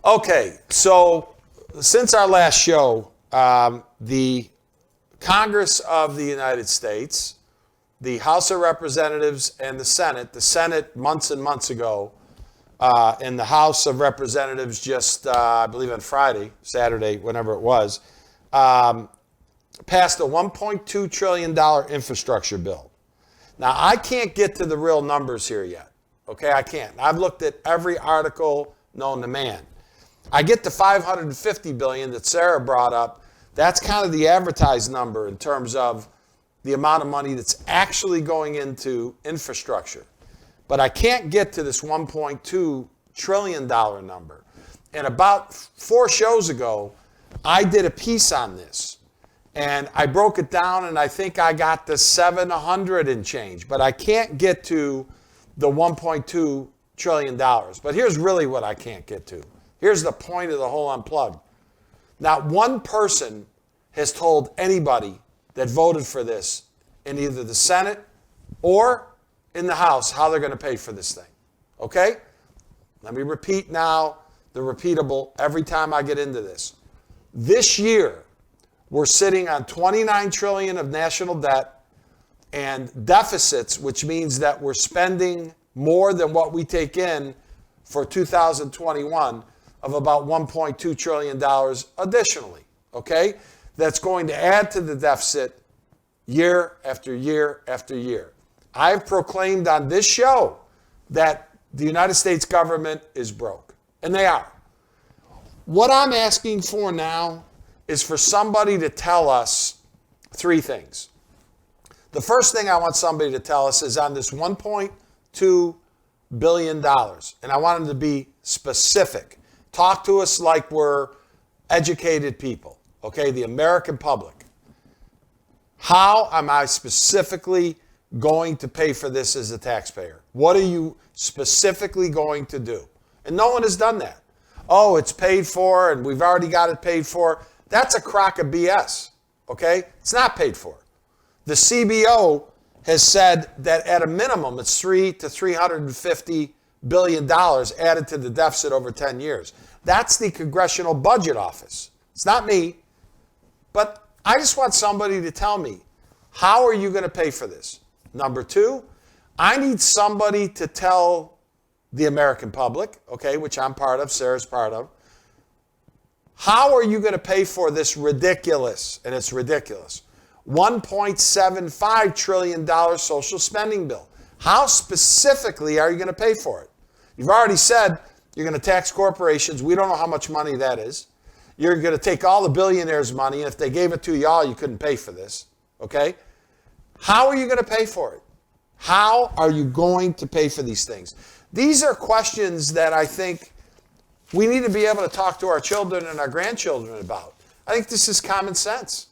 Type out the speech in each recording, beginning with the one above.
Okay, so since our last show, the Congress of the United States, the House of Representatives, and the Senate months and months ago, and the House of Representatives just, I believe on Friday, Saturday, whenever it was, passed a $1.2 trillion infrastructure bill. Now, I can't get to the real numbers here yet. Okay, I can't. I've looked at every article known to man. I get the $550 billion that Sarah brought up. That's kind of the advertised number in terms of the amount of money that's actually going into infrastructure. But I can't get to this $1.2 trillion number. And about 4 shows ago, I did a piece on this. And I broke it down, and I think I got to 700 and change. But I can't get to the $1.2 trillion. But here's really what I can't get to. Here's the point of the whole Unplugged. Not one person has told anybody that voted for this in either the Senate or in the House how they're going to pay for this thing. Okay? Let me repeat now the repeatable every time I get into this. This year, we're sitting on $29 trillion of national debt and deficits, which means that we're spending more than what we take in for 2021 of about $1.2 trillion additionally, okay? That's going to add to the deficit year after year after year. I've proclaimed on this show that the United States government is broke, and they are. What I'm asking for now is for somebody to tell us 3 things. The first thing I want somebody to tell us is on this $1.2 billion, and I want them to be specific. Talk to us like we're educated people, okay, the American public. How am I specifically going to pay for this as a taxpayer? What are you specifically going to do? And no one has done that. Oh, it's paid for and we've already got it paid for. That's a crock of BS, okay? It's not paid for. The CBO has said that at a minimum it's $300 to $350 billion added to the deficit over 10 years. That's the Congressional Budget Office. It's not me, but I just want somebody to tell me, how are you going to pay for this? Number 2, I need somebody to tell the American public, okay, which I'm part of, Sarah's part of, how are you going to pay for this ridiculous, and it's ridiculous, $1.75 trillion social spending bill? How specifically are you going to pay for it? You've already said you're going to tax corporations. We don't know how much money that is. You're going to take all the billionaires' money, and if they gave it to y'all, you couldn't pay for this, okay? How are you going to pay for it? How are you going to pay for these things? These are questions that I think we need to be able to talk to our children and our grandchildren about. I think this is common sense.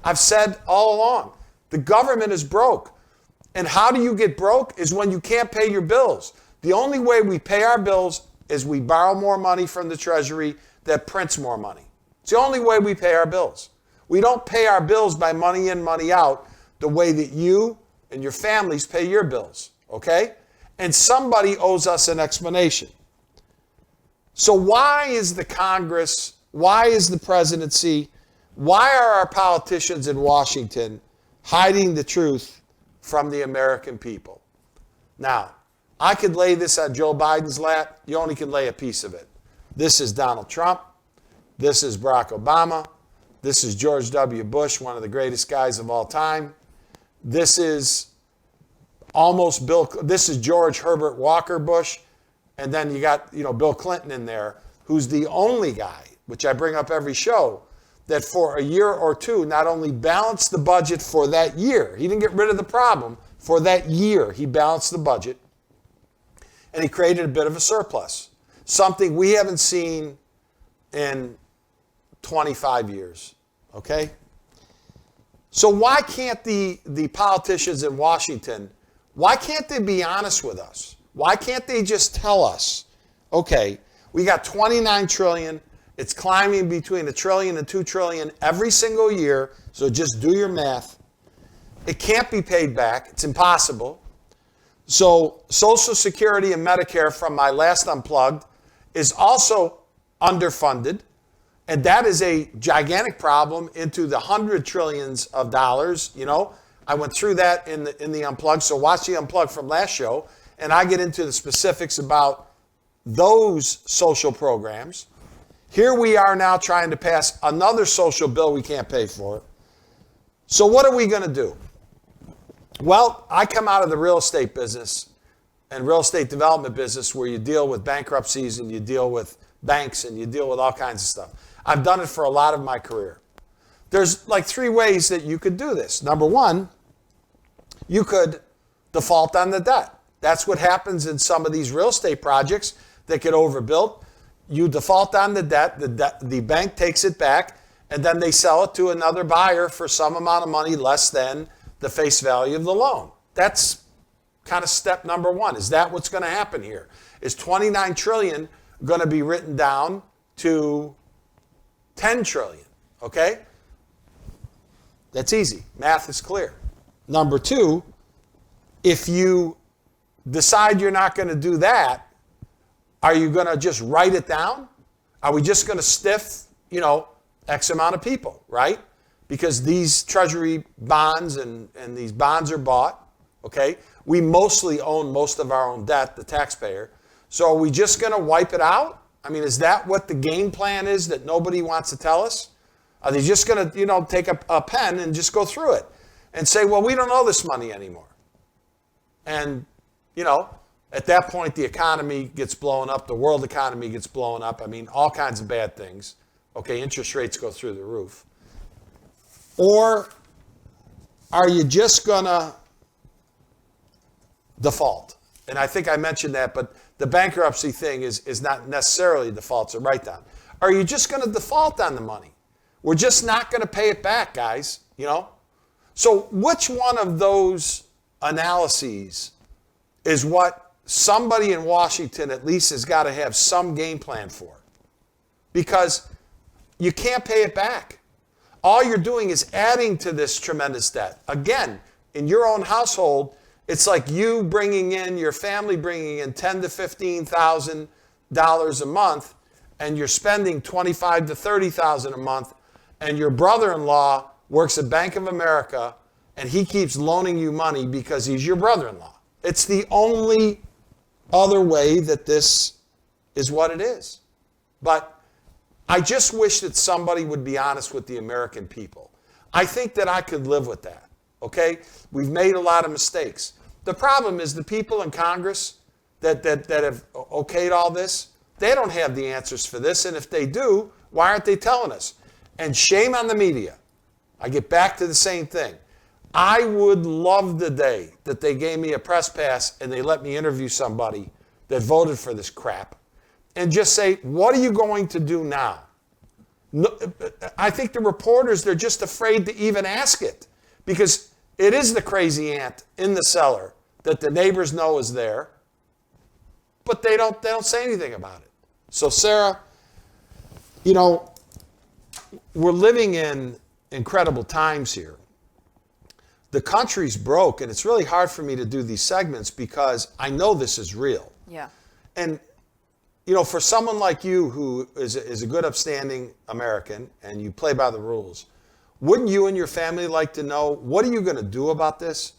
I've said all along, the government is broke. And how do you get broke is when you can't pay your bills. The only way we pay our bills is we borrow more money from the Treasury that prints more money. It's the only way we pay our bills. We don't pay our bills by money in, money out the way that you and your families pay your bills, okay? And somebody owes us an explanation. So why is the Congress, why is the presidency, why are our politicians in Washington hiding the truth from the American people? Now, I could lay this on Joe Biden's lap. You only can lay a piece of it. This is Donald Trump. This is Barack Obama. This is George W. Bush, one of the greatest guys of all time. This is this is George Herbert Walker Bush. And then you got, Bill Clinton in there, who's the only guy, which I bring up every show, that for a year or two not only balanced the budget for that year, he didn't get rid of the problem, for that year he balanced the budget, and he created a bit of a surplus, something we haven't seen in 25 years, okay? So why can't the politicians in Washington, why can't they be honest with us? Why can't they just tell us, okay, we got $29 trillion, it's climbing between $1 trillion and $2 trillion every single year, so just do your math. It can't be paid back, it's impossible. So Social Security and Medicare from my last Unplugged is also underfunded, and that is a gigantic problem into the hundred trillions of dollars. You know, I went through that in the Unplugged. So watch the Unplugged from last show, and I get into the specifics about those social programs. Here we are now trying to pass another social bill we can't pay for. So what are we going to do? Well, I come out of the real estate business and real estate development business where you deal with bankruptcies and you deal with banks and you deal with all kinds of stuff. I've done it for a lot of my career. There's like 3 ways that you could do this. Number 1, you could default on the debt. That's what happens in some of these real estate projects that get overbuilt. You default on the debt, the bank takes it back, and then they sell it to another buyer for some amount of money less than the face value of the loan. That's kind of step number 1. Is that what's going to happen here? Is 29 trillion going to be written down to 10 trillion? Okay? That's easy. Math is clear. Number 2, if you decide you're not going to do that, are you going to just write it down? Are we just going to stiff, X amount of people, right? Because these treasury bonds and these bonds are bought, okay? We mostly own most of our own debt, the taxpayer. So are we just going to wipe it out? I mean, is that what the game plan is that nobody wants to tell us? Are they just going to, take a pen and just go through it and say, well, we don't owe this money anymore? And, at that point, the economy gets blown up. The world economy gets blown up. I mean, all kinds of bad things. Okay, interest rates go through the roof. Or are you just going to default? And I think I mentioned that, but the bankruptcy thing is not necessarily default, it's a write-down. Are you just going to default on the money? We're just not going to pay it back, guys, So which one of those analyses is what somebody in Washington at least has got to have some game plan for? Because you can't pay it back. All you're doing is adding to this tremendous debt. Again, in your own household, it's like you bringing in, your family bringing in $10,000 to $15,000 a month, and you're spending $25,000 to $30,000 a month, and your brother-in-law works at Bank of America, and he keeps loaning you money because he's your brother-in-law. It's the only other way that this is what it is. But I just wish that somebody would be honest with the American people. I think that I could live with that, okay? We've made a lot of mistakes. The problem is the people in Congress that have okayed all this, they don't have the answers for this, and if they do, why aren't they telling us? And shame on the media. I get back to the same thing. I would love the day that they gave me a press pass and they let me interview somebody that voted for this crap and just say, what are you going to do now? No, I think the reporters, they're just afraid to even ask it because it is the crazy aunt in the cellar that the neighbors know is there, but they don't say anything about it. So Sarah, we're living in incredible times here. The country's broke, and it's really hard for me to do these segments because I know this is real. Yeah. And, for someone like you who is a good, upstanding American and you play by the rules, wouldn't you and your family like to know, what are you going to do about this?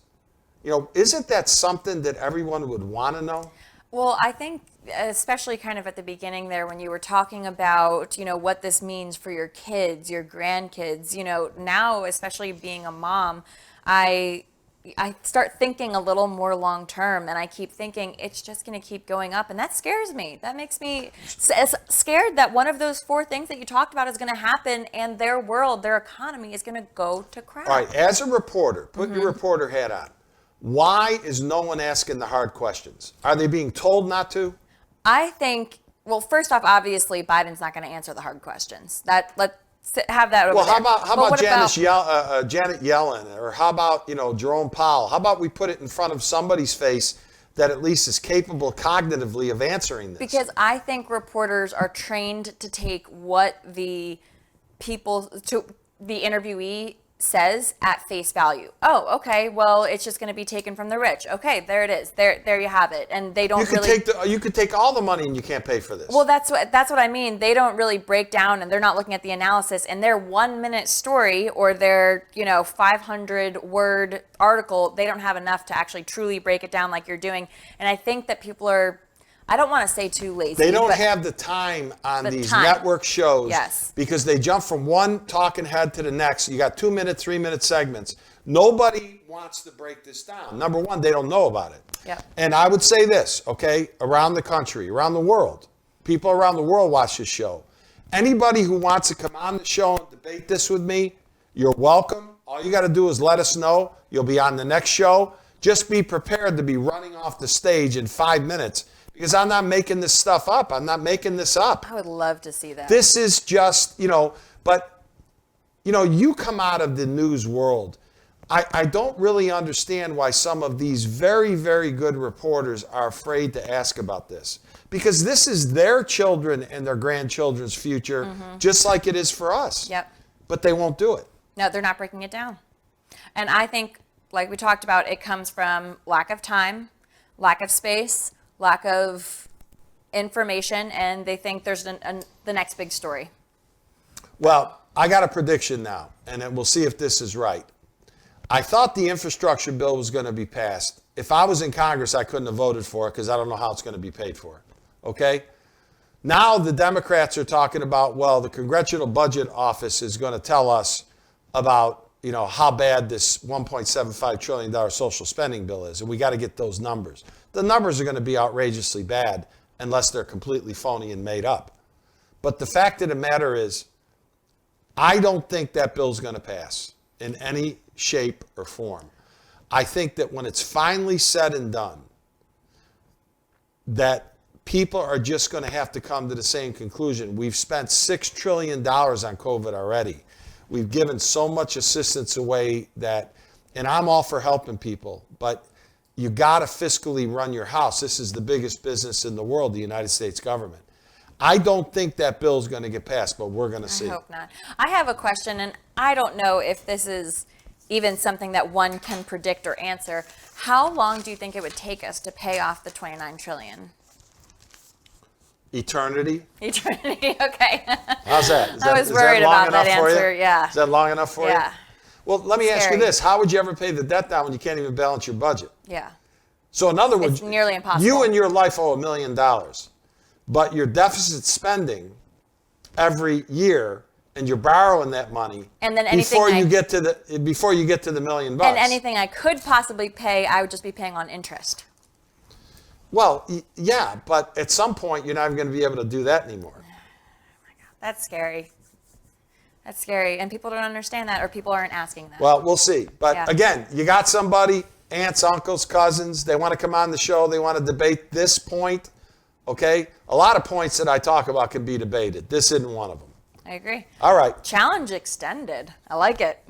Isn't that something that everyone would want to know? Well, I think especially kind of at the beginning there when you were talking about, what this means for your kids, your grandkids, now, especially being a mom, I start thinking a little more long term, and I keep thinking it's just going to keep going up, and that scares me. That makes me scared that one of those 4 things that you talked about is going to happen, and their world, their economy is going to go to crap. All right, as a reporter, put your reporter hat on. Why is no one asking the hard questions? Are they being told not to? I think, well, first off, obviously, Biden's not going to answer the hard questions. Let's have that over there. Well, how about Janet Yellen, or how about Jerome Powell? How about we put it in front of somebody's face that at least is capable cognitively of answering this? Because I think reporters are trained to take what the interviewee says at face value, oh, okay, well, it's just going to be taken from the rich. Okay, there it is. There you have it. And they don't you could take all the money and you can't pay for this. Well, that's what I mean. They don't really break down, and they're not looking at the analysis. In their 1 minute story or their 500 word article, they don't have enough to actually truly break it down like you're doing. And I think that people are, I don't want to say too lazy. They don't have the time on these network shows, yes, because they jump from one talking head to the next. You got 2 minute, 3 minute segments. Nobody wants to break this down. Number one, they don't know about it. Yep. And I would say this, okay, around the country, around the world, people around the world watch this show. Anybody who wants to come on the show and debate this with me, you're welcome. All you got to do is let us know. You'll be on the next show. Just be prepared to be running off the stage in 5 minutes. Because I'm not making this stuff up. I'm not making this up. I would love to see that. This is just, but, you come out of the news world. I don't really understand why some of these very, very good reporters are afraid to ask about this. Because this is their children and their grandchildren's future, just like it is for us. Yep. But they won't do it. No, they're not breaking it down. And I think, like we talked about, it comes from lack of time, lack of space, lack of information, and they think there's the next big story. Well, I got a prediction now, and we'll see if this is right. I thought the infrastructure bill was going to be passed. If I was in Congress, I couldn't have voted for it because I don't know how it's going to be paid for. Okay? Now the Democrats are talking about, well, the Congressional Budget Office is going to tell us about, how bad this $1.75 trillion social spending bill is, and we got to get those numbers. The numbers are going to be outrageously bad unless they're completely phony and made up. But the fact of the matter is, I don't think that bill's going to pass in any shape or form. I think that when it's finally said and done, that people are just going to have to come to the same conclusion. We've spent $6 trillion on COVID already. We've given so much assistance away and I'm all for helping people, but you got to fiscally run your house. This is the biggest business in the world, the United States government. I don't think that bill is going to get passed, but we're going to see. I hope not. I have a question, and I don't know if this is even something that one can predict or answer. How long do you think it would take us to pay off the $29 trillion? Eternity. Eternity, okay. How's that? I was worried about that answer, yeah. Is that long enough for you? Yeah. Well, let me ask you this. How would you ever pay the debt down when you can't even balance your budget? Yeah. So in other words, it's nearly impossible. You in your life owe $1 million, but your deficit spending every year, and you're borrowing that money and then before you get to the $1 million. And anything I could possibly pay, I would just be paying on interest. Well, yeah, but at some point you're not even going to be able to do that anymore. Oh my God, that's scary. That's scary, and people don't understand that, or people aren't asking that. Well, we'll see. But yeah. Again, you got somebody, aunts, uncles, cousins, they want to come on the show, they want to debate this point, okay? A lot of points that I talk about can be debated. This isn't one of them. I agree. All right. Challenge extended. I like it.